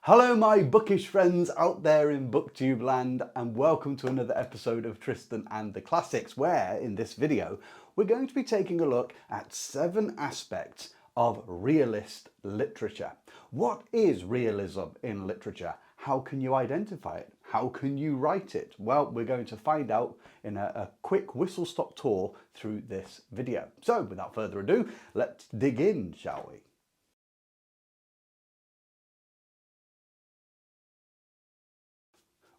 Hello my bookish friends out there in booktube land, and welcome to another episode of Tristan and the Classics, where in this video we're going to be taking a look at 7 aspects of realist literature. What is realism in literature? How can you identify it? How can you write it? Well, we're going to find out in a quick whistle-stop tour through this video. So without further ado, let's dig in, shall we?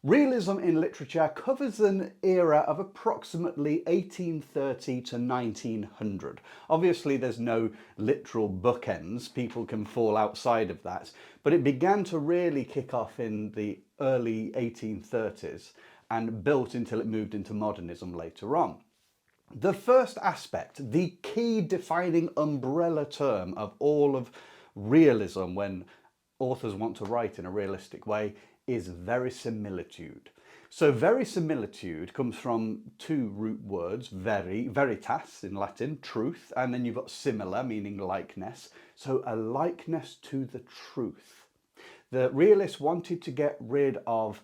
Realism in literature covers an era of approximately 1830 to 1900. Obviously there's no literal bookends, people can fall outside of that, but it began to really kick off in the early 1830s and built until it moved into modernism later on. The first aspect, the key defining umbrella term of all of realism when authors want to write in a realistic way, is verisimilitude. So verisimilitude comes from 2 root words, veritas in Latin, truth, and then you've got similar, meaning likeness. So a likeness to the truth. The realists wanted to get rid of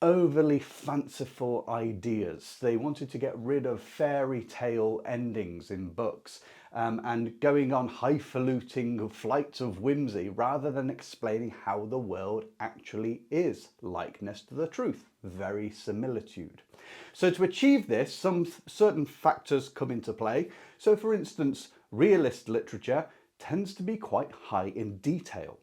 overly fanciful ideas. They wanted to get rid of fairy tale endings in books and going on highfalutin flights of whimsy rather than explaining how the world actually is. Likeness to the truth, verisimilitude. So to achieve this, some certain factors come into play. So for instance, realist literature tends to be quite high in detail.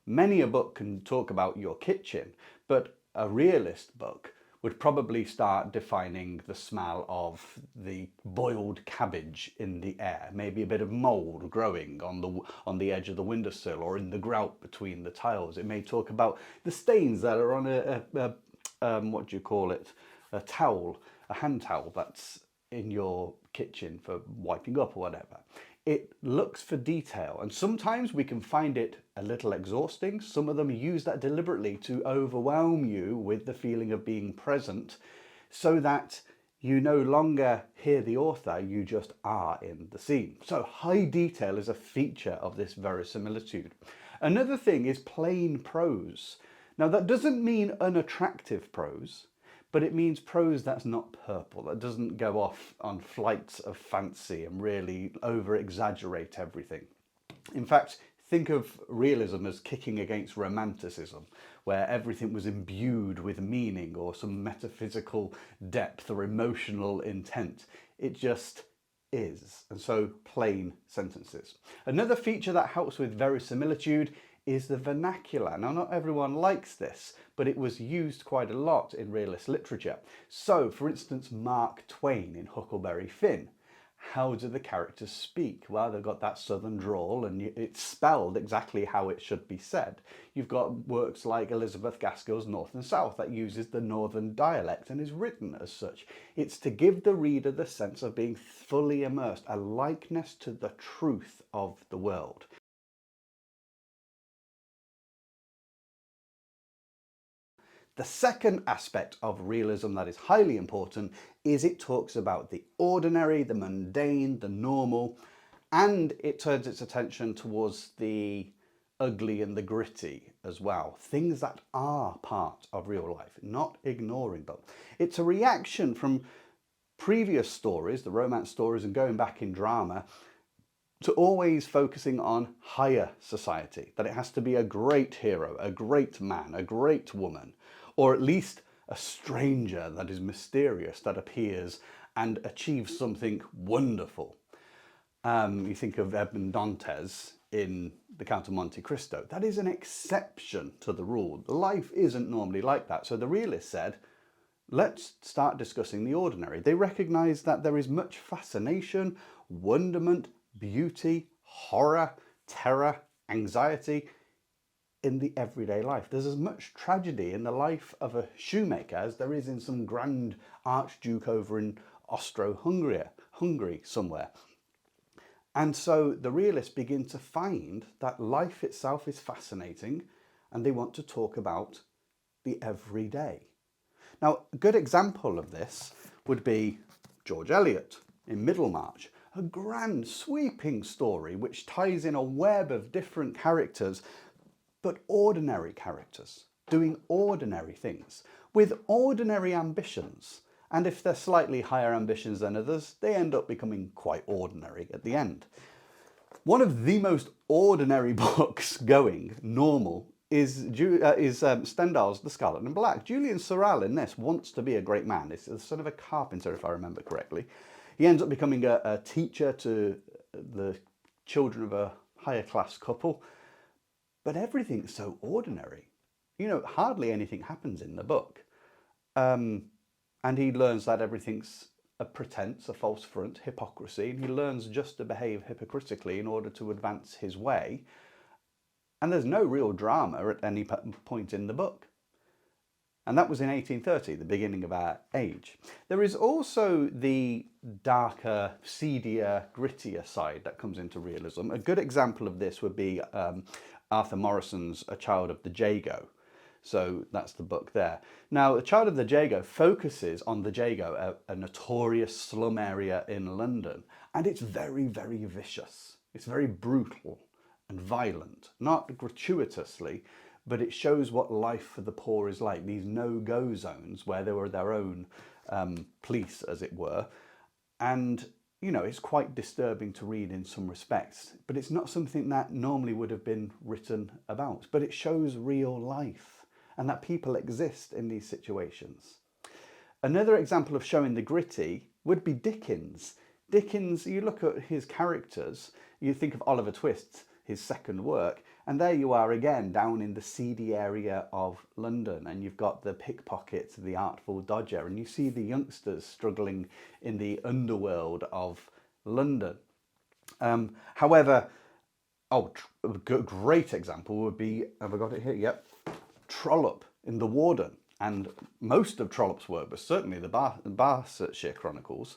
Many a book can talk about your kitchen, but a realist book would probably start defining the smell of the boiled cabbage in the air, maybe a bit of mould growing on the edge of the windowsill or in the grout between the tiles. It may talk about the stains that are on what do you call it, a towel, a hand towel that's in your kitchen for wiping up or whatever. It looks for detail, and sometimes we can find it a little exhausting. Some of them use that deliberately to overwhelm you with the feeling of being present so that you no longer hear the author, you just are in the scene. So high detail is a feature of this verisimilitude. Another thing is plain prose. Now that doesn't mean unattractive prose, but it means prose that's not purple, that doesn't go off on flights of fancy and really over-exaggerate everything. In fact, think of realism as kicking against Romanticism, where everything was imbued with meaning or some metaphysical depth or emotional intent. It just is, and so plain sentences. Another feature that helps with verisimilitude is the vernacular. Now, not everyone likes this, but it was used quite a lot in realist literature. So, for instance, Mark Twain in Huckleberry Finn. How do the characters speak? Well, they've got that southern drawl and it's spelled exactly how it should be said. You've got works like Elizabeth Gaskell's North and South that uses the northern dialect and is written as such. It's to give the reader the sense of being fully immersed, a likeness to the truth of the world. The second aspect of realism that is highly important is it talks about the ordinary, the mundane, the normal, and it turns its attention towards the ugly and the gritty as well. Things that are part of real life, not ignoring them. It's a reaction from previous stories, the romance stories, and going back in drama, to always focusing on higher society, that it has to be a great hero, a great man, a great woman, or at least a stranger that is mysterious, that appears and achieves something wonderful. You think of Edmond Dantes in The Count of Monte Cristo. That is an exception to the rule. Life isn't normally like that. So the realists said, let's start discussing the ordinary. They recognize that there is much fascination, wonderment, beauty, horror, terror, anxiety in the everyday life. There's as much tragedy in the life of a shoemaker as there is in some grand archduke over in Austro-Hungary somewhere. And so the realists begin to find that life itself is fascinating and they want to talk about the everyday. Now, a good example of this would be George Eliot in Middlemarch, a grand sweeping story which ties in a web of different characters, but ordinary characters, doing ordinary things, with ordinary ambitions. And if they're slightly higher ambitions than others, they end up becoming quite ordinary at the end. One of the most ordinary books going, normal, is Stendhal's The Scarlet and Black. Julian Sorel in this wants to be a great man. He's the son of a carpenter, if I remember correctly. He ends up becoming a teacher to the children of a higher class couple. But everything's so ordinary. You know, hardly anything happens in the book. And he learns that everything's a pretense, a false front, hypocrisy, and he learns just to behave hypocritically in order to advance his way. And there's no real drama at any point in the book. And that was in 1830, the beginning of our age. There is also the darker, seedier, grittier side that comes into realism. A good example of this would be Arthur Morrison's A Child of the Jago. So that's the book there. Now, A Child of the Jago focuses on the Jago, a notorious slum area in London. And it's very, very vicious. It's very brutal and violent, not gratuitously, but it shows what life for the poor is like. These no-go zones where they were their own police, as it were. And, you know, it's quite disturbing to read in some respects, but it's not something that normally would have been written about. But it shows real life and that people exist in these situations. Another example of showing the gritty would be Dickens. Dickens, you look at his characters, you think of Oliver Twist, his second work, and there you are again down in the seedy area of London, and you've got the pickpocket, the artful dodger, and you see the youngsters struggling in the underworld of London. However, a great example would be, have I got it here? Yep. Trollope in The Warden, and most of Trollope's work, but certainly the Barsetshire Chronicles,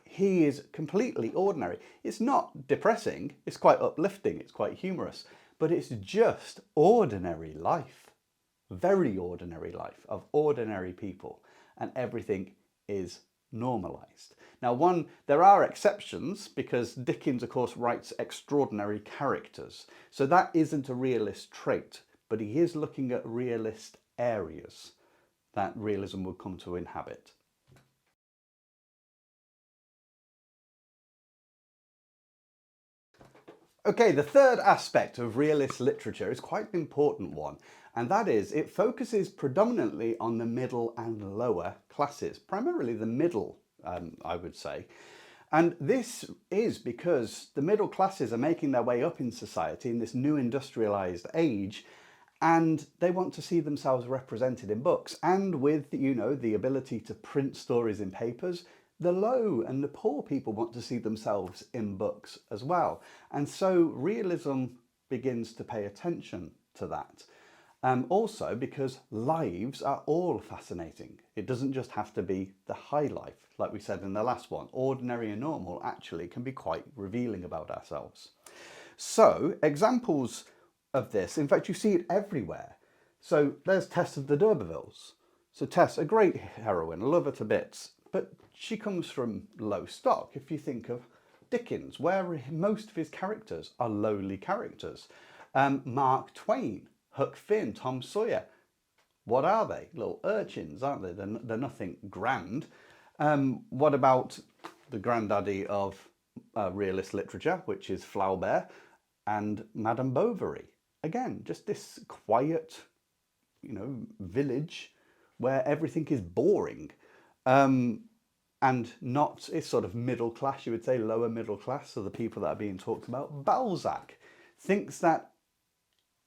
he is completely ordinary. It's not depressing, it's quite uplifting, it's quite humorous, but it's just ordinary life. Very ordinary life of ordinary people, and everything is normalised. Now, there are exceptions, because Dickens, of course, writes extraordinary characters. So that isn't a realist trait, but he is looking at realist areas that realism would come to inhabit. Okay, the third aspect of realist literature is quite an important one, and that is it focuses predominantly on the middle and lower classes, primarily the middle, I would say. And this is because the middle classes are making their way up in society in this new industrialised age, and they want to see themselves represented in books. And with, you know, the ability to print stories in papers, the low and the poor people want to see themselves in books as well. And so realism begins to pay attention to that. Also because lives are all fascinating. It doesn't just have to be the high life, like we said in the last one. Ordinary and normal actually can be quite revealing about ourselves. So examples of this, in fact, you see it everywhere. So there's Tess of the D'Urbervilles. So Tess, a great heroine, I love her to bits, but she comes from low stock. If you think of Dickens, where most of his characters are lowly characters. Mark Twain, Huck Finn, Tom Sawyer, what are they? Little urchins, aren't they? They're nothing grand. What about the granddaddy of realist literature, which is Flaubert and Madame Bovary? Again, just this quiet, you know, village where everything is boring. And not, it's sort of middle class, you would say, lower middle class, so the people that are being talked about. Balzac thinks that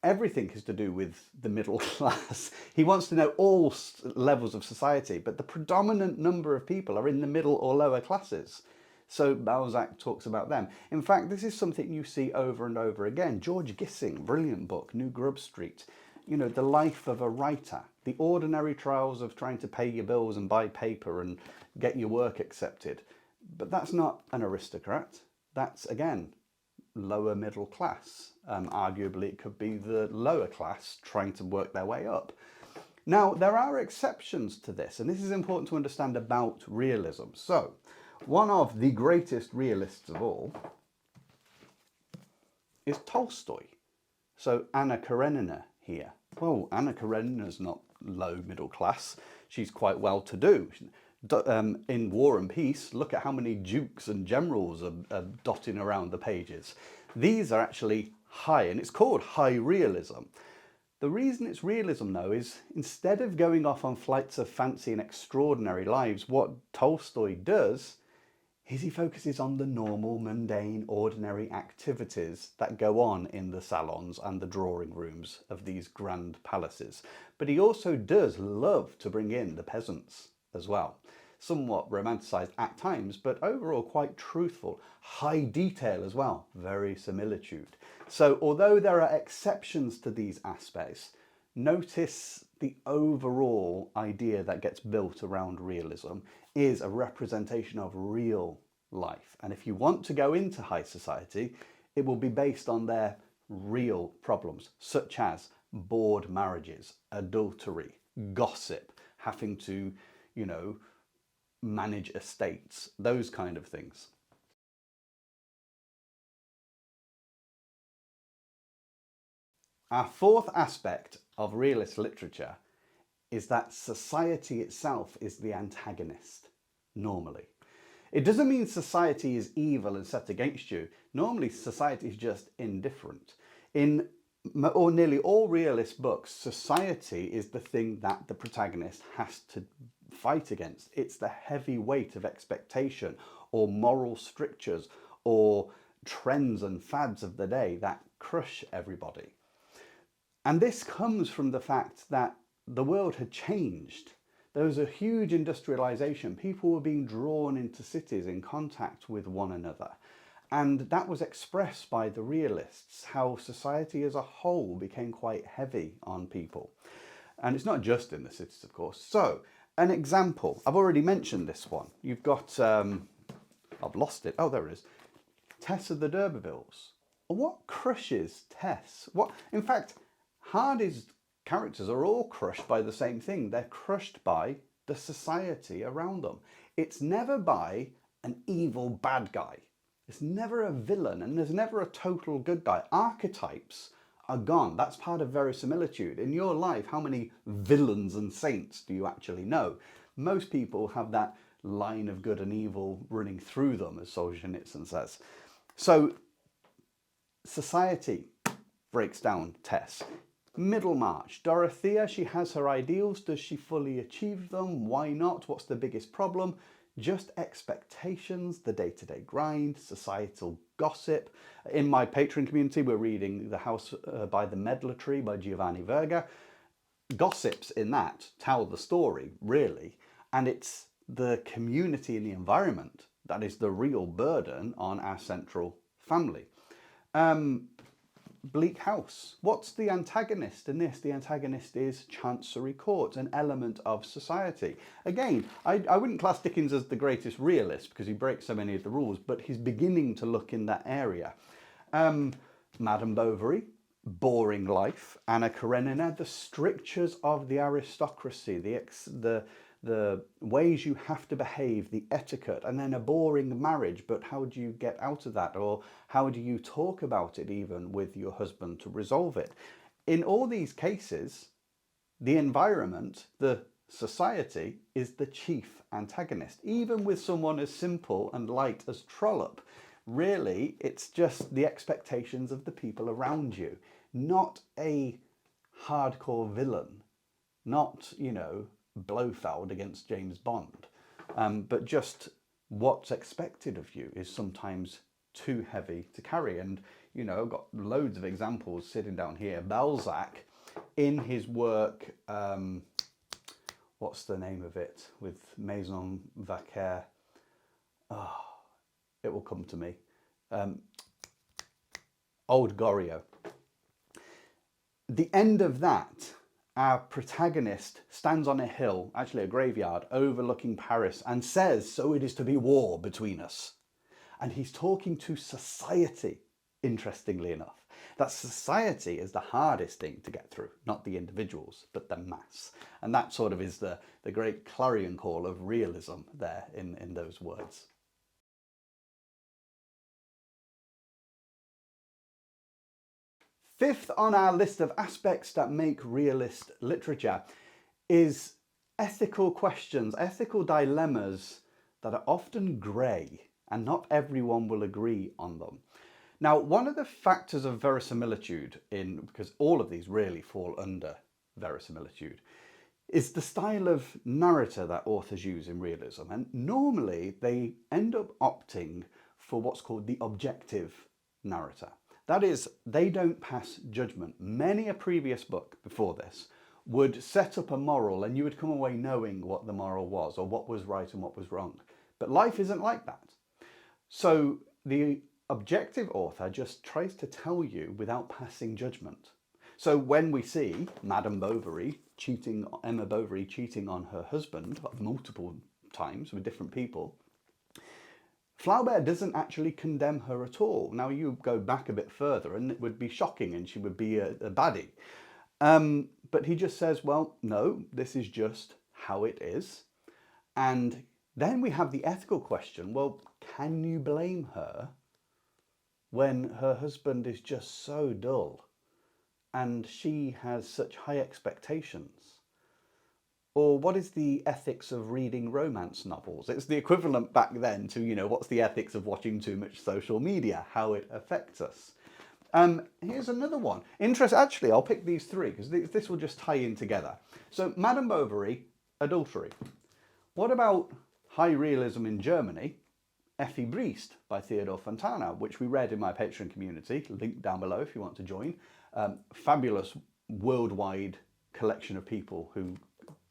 everything is to do with the middle class. He wants to know all levels of society, but the predominant number of people are in the middle or lower classes. So Balzac talks about them. In fact, this is something you see over and over again. George Gissing, brilliant book, New Grub Street. You know, the life of a writer, the ordinary trials of trying to pay your bills and buy paper and get your work accepted. But that's not an aristocrat. That's, again, lower middle class. Arguably, it could be the lower class trying to work their way up. Now, there are exceptions to this, and this is important to understand about realism. So, one of the greatest realists of all is Tolstoy. So Anna Karenina here. Well, Anna Karenina's not low middle class. She's quite well to do. In War and Peace, look at how many dukes and generals are dotting around the pages. These are actually high, and it's called high realism. The reason it's realism, though, is instead of going off on flights of fancy and extraordinary lives, what Tolstoy does is he focuses on the normal, mundane, ordinary activities that go on in the salons and the drawing rooms of these grand palaces. But he also does love to bring in the peasants as well. Somewhat romanticised at times, but overall quite truthful. High detail as well, verisimilitude. So although there are exceptions to these aspects, notice the overall idea that gets built around realism is a representation of real life. And if you want to go into high society, it will be based on their real problems, such as bored marriages, adultery, gossip, having to, manage estates, those kind of things. Our fourth aspect of realist literature is that society itself is the antagonist, normally. It doesn't mean society is evil and set against you. Normally, society is just indifferent. In nearly all realist books, society is the thing that the protagonist has to fight against. It's the heavy weight of expectation or moral strictures or trends and fads of the day that crush everybody. And this comes from the fact that the world had changed. There was a huge industrialization. People were being drawn into cities in contact with one another. And that was expressed by the realists, how society as a whole became quite heavy on people. And it's not just in the cities, of course. So, an example. I've already mentioned this one. You've got, I've lost it. Oh, there it is. Tess of the D'Urbervilles. What crushes Tess? In fact, Hardy's characters are all crushed by the same thing. They're crushed by the society around them. It's never by an evil bad guy. It's never a villain, and there's never a total good guy. Archetypes are gone. That's part of verisimilitude. In your life, how many villains and saints do you actually know? Most people have that line of good and evil running through them, as Solzhenitsyn says. So society breaks down Tess. Middlemarch. Dorothea, she has her ideals. Does she fully achieve them? Why not? What's the biggest problem? Just expectations, the day-to-day grind, societal gossip. In my Patreon community, we're reading The House by the Medlar Tree by Giovanni Verga. Gossips in that tell the story, really, and it's the community and the environment that is the real burden on our central family. Bleak House. What's the antagonist in this? The antagonist is Chancery Court, an element of society. Again, I wouldn't class Dickens as the greatest realist because he breaks so many of the rules, but he's beginning to look in that area. Madame Bovary, boring life. Anna Karenina, the strictures of the aristocracy, the ways you have to behave, the etiquette, and then a boring marriage, but how do you get out of that? Or how do you talk about it even with your husband to resolve it? In all these cases, the environment, the society, is the chief antagonist. Even with someone as simple and light as Trollope, really, it's just the expectations of the people around you, not a hardcore villain, not, Blofeld against James Bond, but just what's expected of you is sometimes too heavy to carry. And I've got loads of examples sitting down here. Balzac, in his work, what's the name of it, with Maison Vaquer, it will come to me, Old Goriot. The end of that, our protagonist stands on a hill, actually a graveyard, overlooking Paris and says, "So it is to be war between us." And he's talking to society, interestingly enough. That society is the hardest thing to get through, not the individuals, but the mass. And that sort of is the great clarion call of realism there in those words. Fifth on our list of aspects that make realist literature is ethical questions, ethical dilemmas that are often grey, and not everyone will agree on them. Now, one of the factors of verisimilitude, because all of these really fall under verisimilitude, is the style of narrator that authors use in realism. And normally they end up opting for what's called the objective narrator. That is, they don't pass judgment. Many a previous book before this would set up a moral and you would come away knowing what the moral was or what was right and what was wrong. But life isn't like that. So the objective author just tries to tell you without passing judgment. So when we see Madame Bovary Emma Bovary cheating on her husband multiple times with different people, Flaubert doesn't actually condemn her at all. Now you go back a bit further and it would be shocking and she would be a baddie. But he just says, well, no, this is just how it is. And then we have the ethical question, well, can you blame her when her husband is just so dull and she has such high expectations? Or what is the ethics of reading romance novels? It's the equivalent back then to, what's the ethics of watching too much social media, how it affects us. Here's another one. Actually, I'll pick these three because this will just tie in together. So Madame Bovary, adultery. What about high realism in Germany? Inreased by Theodore Fontana, which we read in my Patreon community, link down below if you want to join. Fabulous worldwide collection of people who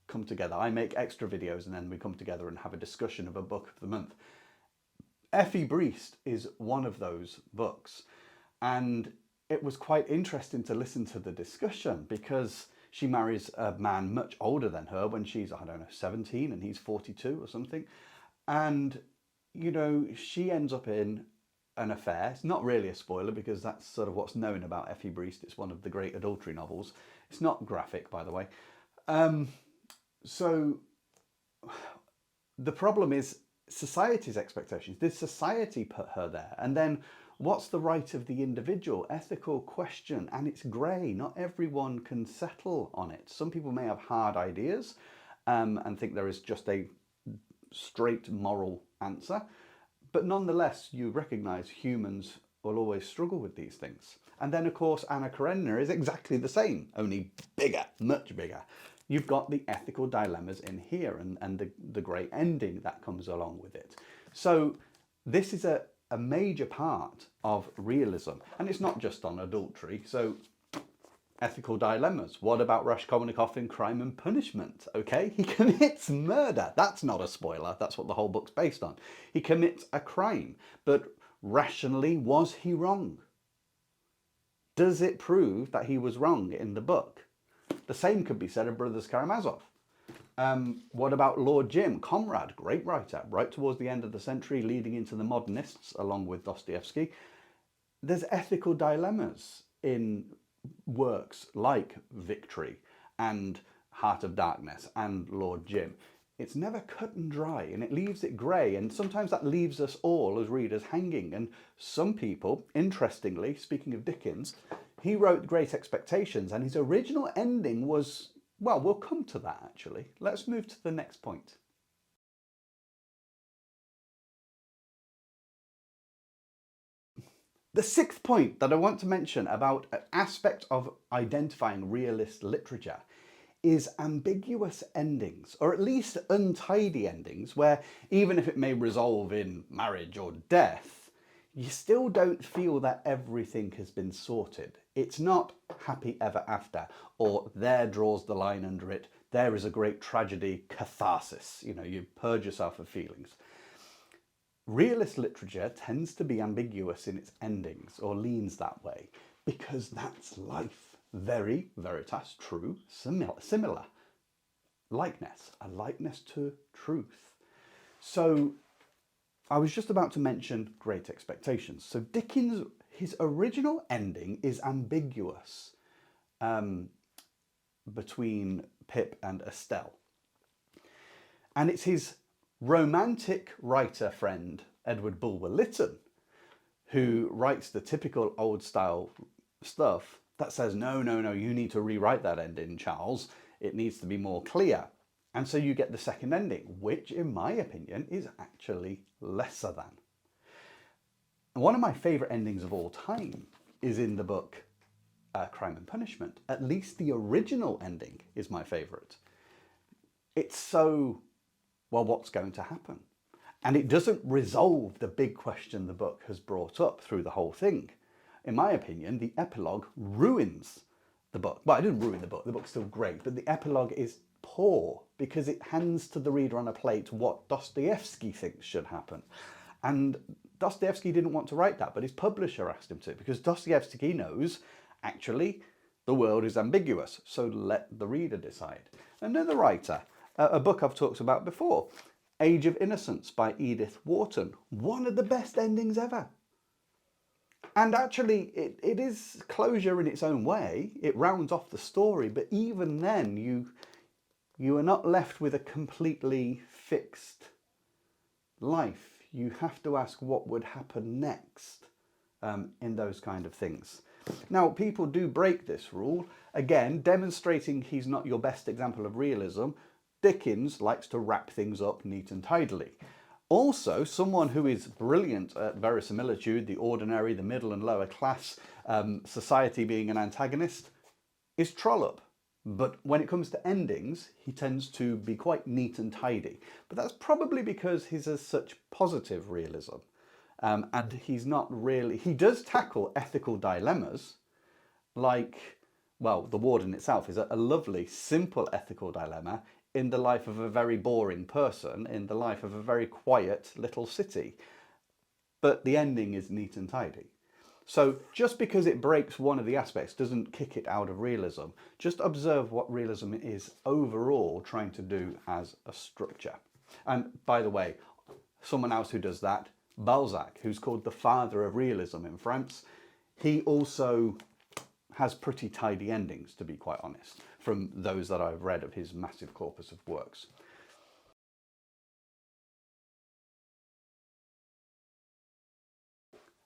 come together. I make extra videos and then we come together and have a discussion of a book of the month. Inreased is one of those books, and it was quite interesting to listen to the discussion because she marries a man much older than her when she's, 17 and he's 42 or something. And, she ends up in an affair. It's not really a spoiler because that's sort of what's known about Inreased. It's one of the great adultery novels. It's not graphic, by the way. So the problem is society's expectations. Did society put her there? And then what's the right of the individual? Ethical question. And it's grey. Not everyone can settle on it. Some people may have hard ideas and think there is just a straight moral answer. But nonetheless, you recognise humans will always struggle with these things. And then, of course, Anna Karenina is exactly the same, only bigger, much bigger. You've got the ethical dilemmas in here and the great ending that comes along with it. So this is a major part of realism. And it's not just on adultery. So ethical dilemmas. What about Raskolnikov in Crime and Punishment? Okay, he commits murder. That's not a spoiler. That's what the whole book's based on. He commits a crime. But rationally, was he wrong? Does it prove that he was wrong in the book? The same could be said of Brothers Karamazov. What about Lord Jim? Comrade, great writer, right towards the end of the century, leading into the modernists, along with Dostoevsky. There's ethical dilemmas in works like Victory and Heart of Darkness and Lord Jim. It's never cut and dry, and it leaves it grey, and sometimes that leaves us all as readers hanging. And some people, interestingly, speaking of Dickens, he wrote Great Expectations, and his original ending was, well, we'll come to that actually. Let's move to the next point. The sixth point that I want to mention about an aspect of identifying realist literature is ambiguous endings, or at least untidy endings, where even if it may resolve in marriage or death, you still don't feel that everything has been sorted. It's not happy ever after, or there draws the line under it, there is a great tragedy, catharsis. You purge yourself of feelings. Realist literature tends to be ambiguous in its endings, or leans that way, because that's life. Very, veritas, true, similar. Likeness, a likeness to truth. So I was just about to mention Great Expectations. So Dickens, his original ending is ambiguous between Pip and Estelle. And it's his romantic writer friend, Edward Bulwer Lytton, who writes the typical old style stuff that says, no, no, no, you need to rewrite that ending, Charles. It needs to be more clear. And so you get the second ending, which in my opinion is actually lesser than. One of my favourite endings of all time is in the book Crime and Punishment. At least the original ending is my favourite. It's so, well, what's going to happen? And it doesn't resolve the big question the book has brought up through the whole thing. In my opinion, the epilogue ruins the book. Well, it didn't ruin the book's still great, but the epilogue is poor because it hands to the reader on a plate what Dostoevsky thinks should happen. And Dostoevsky didn't want to write that, but his publisher asked him to, because Dostoevsky knows, actually, the world is ambiguous, so let the reader decide. Another writer, a book I've talked about before, Age of Innocence by Edith Wharton, one of the best endings ever. And actually, it is closure in its own way. It rounds off the story, but even then, you are not left with a completely fixed life. You have to ask what would happen next in those kind of things. Now, people do break this rule. Again, demonstrating he's not your best example of realism, Dickens likes to wrap things up neat and tidily. Also, someone who is brilliant at verisimilitude, the ordinary, the middle and lower class, society being an antagonist, is Trollope. But when it comes to endings, he tends to be quite neat and tidy. But that's probably because he's has such positive realism. And he's not really... He does tackle ethical dilemmas, like, well, the warden itself is a lovely, simple ethical dilemma in the life of a very boring person, in the life of a very quiet little city. But the ending is neat and tidy. So just because it breaks one of the aspects doesn't kick it out of realism. Just observe what realism is overall trying to do as a structure. And by the way, someone else who does that, Balzac, who's called the father of realism in France, he also has pretty tidy endings, to be quite honest, from those that I've read of his massive corpus of works.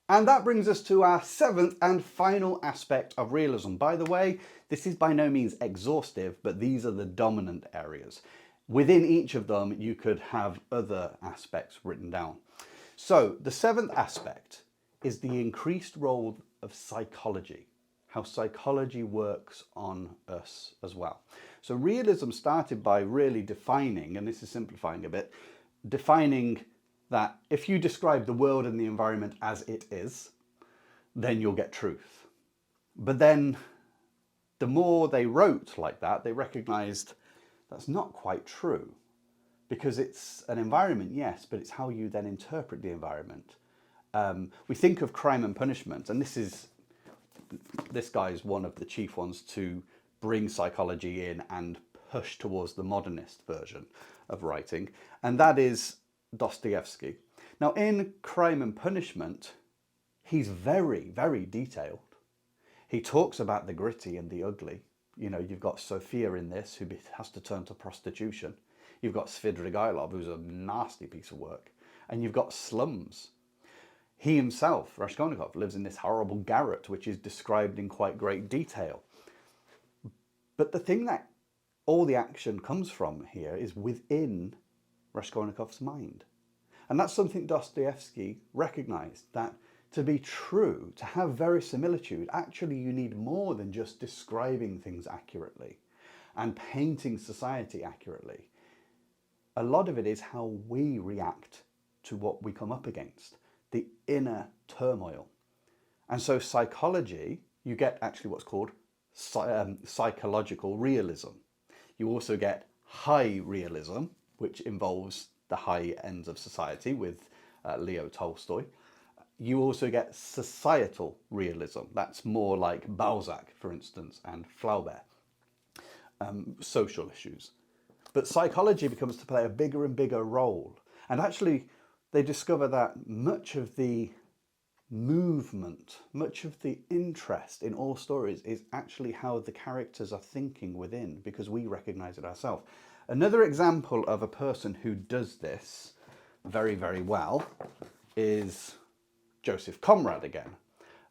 And that brings us to our seventh and final aspect of realism. By the way, this is by no means exhaustive, but these are the dominant areas. Within each of them, you could have other aspects written down. So the seventh aspect is the increased role of psychology, how psychology works on us as well. So realism started by really defining, and this is simplifying a bit, defining that if you describe the world and the environment as it is, then you'll get truth. But then the more they wrote like that, they recognized that's not quite true, because it's an environment, yes, but it's how you then interpret the environment. We think of Crime and Punishment, and this guy is one of the chief ones to bring psychology in and push towards the modernist version of writing, and that is Dostoevsky. Now, in Crime and Punishment, he's very, very detailed. He talks about the gritty and the ugly. You know, you've got Sophia in this, who has to turn to prostitution. You've got Svidrigailov, who's a nasty piece of work. And you've got slums. He himself, Raskolnikov, lives in this horrible garret, which is described in quite great detail. But the thing that all the action comes from here is within Raskolnikov's mind. And that's something Dostoevsky recognized, that to be true, to have verisimilitude, actually you need more than just describing things accurately and painting society accurately. A lot of it is how we react to what we come up against, the inner turmoil. And so psychology, you get actually what's called psychological realism. You also get high realism, which involves the high ends of society with Leo Tolstoy. You also get societal realism. That's more like Balzac, for instance, and Flaubert. Social issues. But psychology becomes to play a bigger and bigger role. And actually, they discover that much of the movement, much of the interest in all stories is actually how the characters are thinking within, because we recognize it ourselves. Another example of a person who does this very, very well is Joseph Conrad again.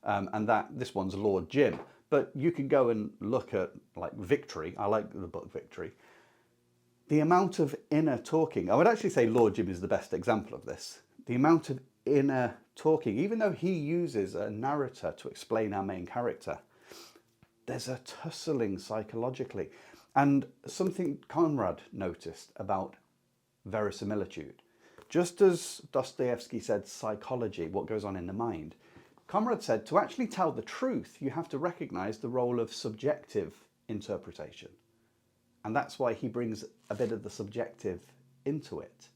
And this one's Lord Jim. but you can go and look at like Victory. I like the book Victory. The amount of inner talking, I would actually say Lord Jim is the best example of this. The amount of inner talking, even though he uses a narrator to explain our main character, there's a tussling psychologically. And something Conrad noticed about verisimilitude, just as Dostoevsky said psychology, what goes on in the mind, Conrad said to actually tell the truth, you have to recognize the role of subjective interpretation. And that's why he brings a bit of the subjective into it,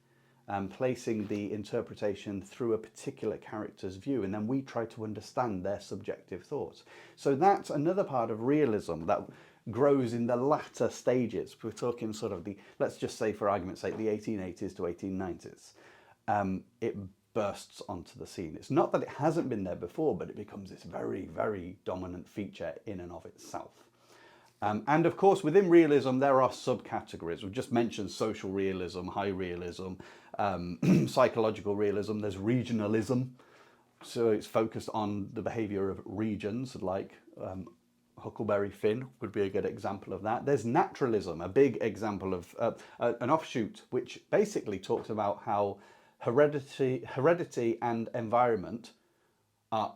placing the interpretation through a particular character's view, and then we try to understand their subjective thoughts. So that's another part of realism that grows in the latter stages. We're talking sort of the, let's just say for argument's sake, the 1880s to 1890s. It bursts onto the scene. It's not that it hasn't been there before, but it becomes this very, very dominant feature in and of itself. And of course, within realism, there are subcategories. We've just mentioned social realism, high realism, psychological realism. There's regionalism. So it's focused on the behavior of regions, like Huckleberry Finn would be a good example of that. There's naturalism, a big example of an offshoot, which basically talks about how heredity and environment are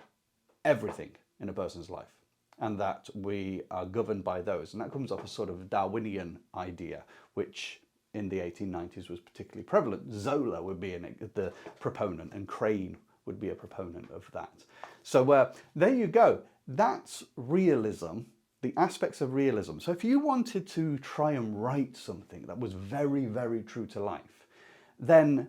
everything in a person's life, and that we are governed by those. And that comes off a sort of Darwinian idea, which in the 1890s was particularly prevalent. Zola would be the proponent, and Crane would be a proponent of that. So there you go. That's realism, the aspects of realism. So if you wanted to try and write something that was very, very true to life, then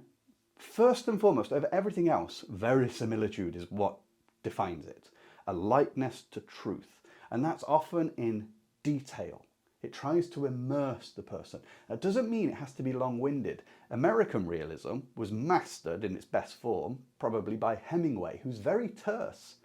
first and foremost, over everything else, verisimilitude is what defines it. A likeness to truth. And that's often in detail. It tries to immerse the person. That doesn't mean it has to be long-winded. American realism was mastered in its best form, probably by Hemingway, who's very terse.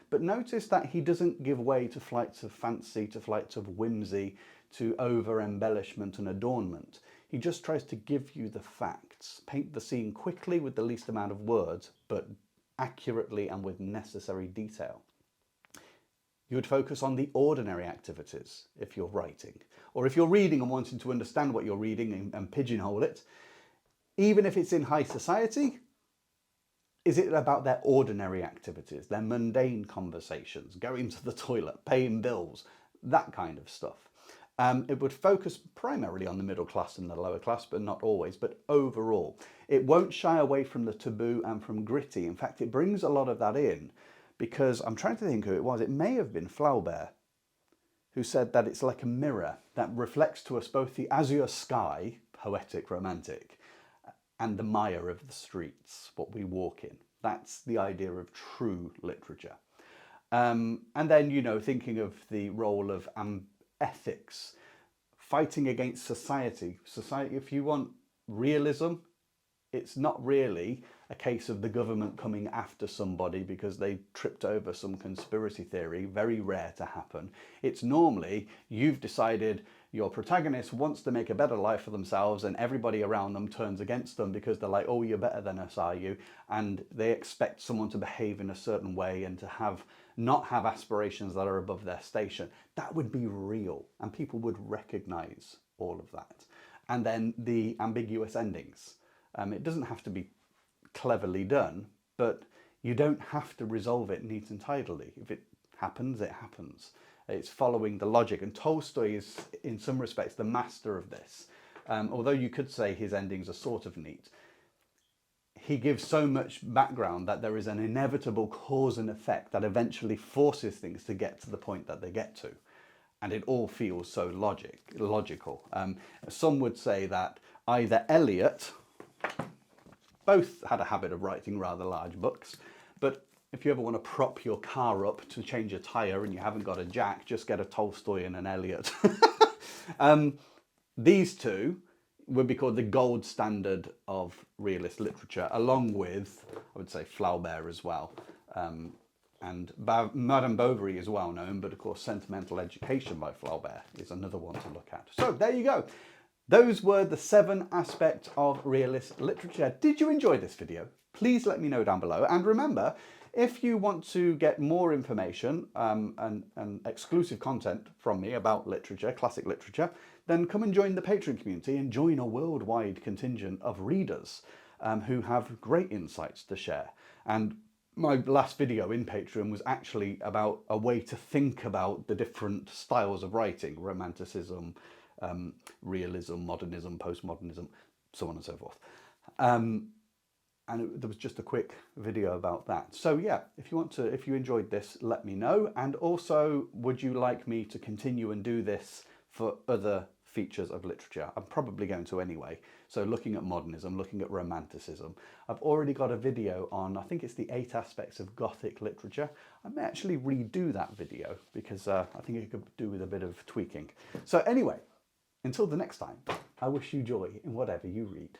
But notice that he doesn't give way to flights of fancy, to flights of whimsy, to over-embellishment and adornment. He just tries to give you the facts, paint the scene quickly with the least amount of words, but accurately and with necessary detail. You would focus on the ordinary activities if you're writing, or if you're reading and wanting to understand what you're reading and pigeonhole it, even if it's in high society. Is it about their ordinary activities, their mundane conversations, going to the toilet, paying bills, that kind of stuff? It would focus primarily on the middle class and the lower class, but not always, but overall. It won't shy away from the taboo and from gritty. In fact, it brings a lot of that in, because I'm trying to think who it was. It may have been Flaubert, who said that it's like a mirror that reflects to us both the azure sky, poetic, romantic, and the mire of the streets, what we walk in. That's the idea of true literature. And then, you know, thinking of the role of ethics, fighting against society. Society, if you want realism, it's not really a case of the government coming after somebody because they tripped over some conspiracy theory, very rare to happen. It's normally you've decided your protagonist wants to make a better life for themselves and everybody around them turns against them because they're like, oh, you're better than us, are you? And they expect someone to behave in a certain way and to not have aspirations that are above their station. That would be real, and people would recognize all of that. And then the ambiguous endings. It doesn't have to be cleverly done, but you don't have to resolve it neat and tidily. If it happens, it happens. It's following the logic, and Tolstoy is, in some respects, the master of this. Although you could say his endings are sort of neat, he gives so much background that there is an inevitable cause and effect that eventually forces things to get to the point that they get to. And it all feels so logical. Some would say that either Eliot, both had a habit of writing rather large books, but if you ever want to prop your car up to change a tyre and you haven't got a jack, just get a Tolstoy and an Eliot. These two would be called the gold standard of realist literature, along with, I would say, Flaubert as well. And Madame Bovary is well known, but of course Sentimental Education by Flaubert is another one to look at. So there you go. Those were the 7 aspects of realist literature. Did you enjoy this video? Please let me know down below. And remember, If you want to get more information and exclusive content from me about literature, classic literature, then come and join the Patreon community and join a worldwide contingent of readers who have great insights to share. And my last video in Patreon was actually about a way to think about the different styles of writing: Romanticism, Realism, Modernism, Postmodernism, so on and so forth. And there was just a quick video about that. So yeah, if you enjoyed this, let me know. And also, would you like me to continue and do this for other features of literature? I'm probably going to anyway. So looking at modernism, looking at romanticism. I've already got a video on, I think it's the 8 aspects of Gothic literature. I may actually redo that video because I think it could do with a bit of tweaking. So anyway, until the next time, I wish you joy in whatever you read.